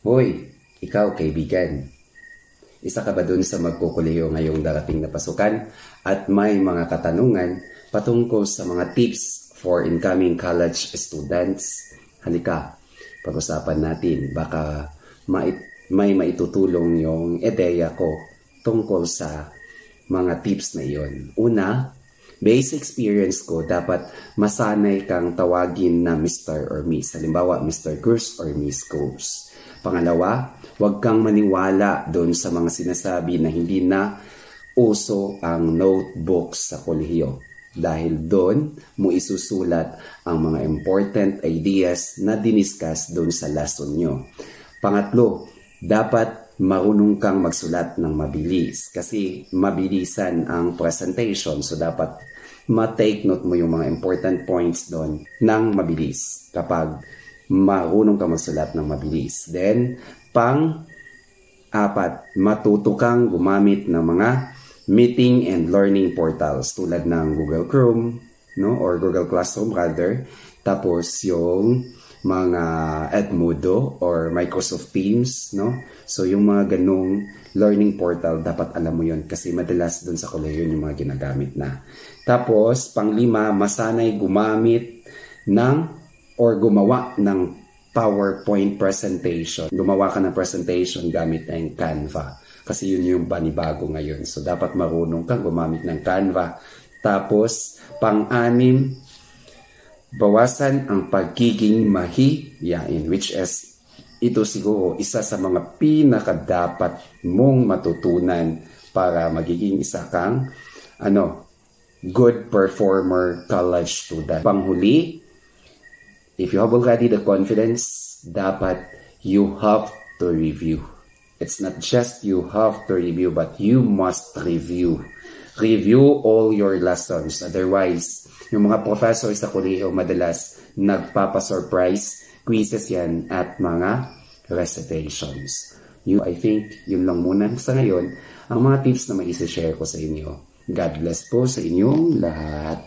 Hoy, ikaw kaibigan, isa ka ba dun sa magkukuleyo ngayong darating na pasukan at may mga katanungan patungkol sa mga tips for incoming college students? Halika, pag-usapan natin. Baka may maitutulong yung ideya ko tungkol sa mga tips na iyon. Una, base experience ko, dapat masanay kang tawagin na Mr. or Miss. Halimbawa, Mr. Cruz or Miss Cruz. Pangalawa, huwag kang maniwala doon sa mga sinasabi na hindi na uso ang notebook sa kolehiyo. Dahil doon mo isusulat ang mga important ideas na diniscuss doon sa lesson nyo. Pangatlo, dapat marunong kang magsulat ng mabilis kasi mabilisan ang presentation. So dapat ma-take note mo yung mga important points doon ng mabilis kapag marunong kang magsulat ng mabilis. Then, pang-apat, matuto kang gumamit ng mga meeting and learning portals tulad ng Google Chrome, no, or Google Classroom rather. Tapos yung mga Edmodo or Microsoft Teams, no? So yung mga ganong learning portal, dapat alam mo yun kasi madalas dun sa kolehiyo yung mga ginagamit na. Tapos, pang-lima, masanay gumamit ng or gumawa ng PowerPoint presentation. Gumawa ka ng presentation gamit ng Canva. Kasi yun yung panibago ngayon. So, dapat marunong kang gumamit ng Canva. Tapos, pang-anim, bawasan ang pagiging mahiyain. Which is, ito siguro isa sa mga pinakadapat mong matutunan para magiging isa kang good performer college student. Panghuli, if you have already the confidence, dapat you have to review. It's not just you have to review, but you must review. Review all your lessons. Otherwise, yung mga professor sa kolehiyo madalas nagpapasurprise quizzes yan at mga recitations. I think yun lang muna sa ngayon ang mga tips na maisi-share ko sa inyo. God bless po sa inyong lahat.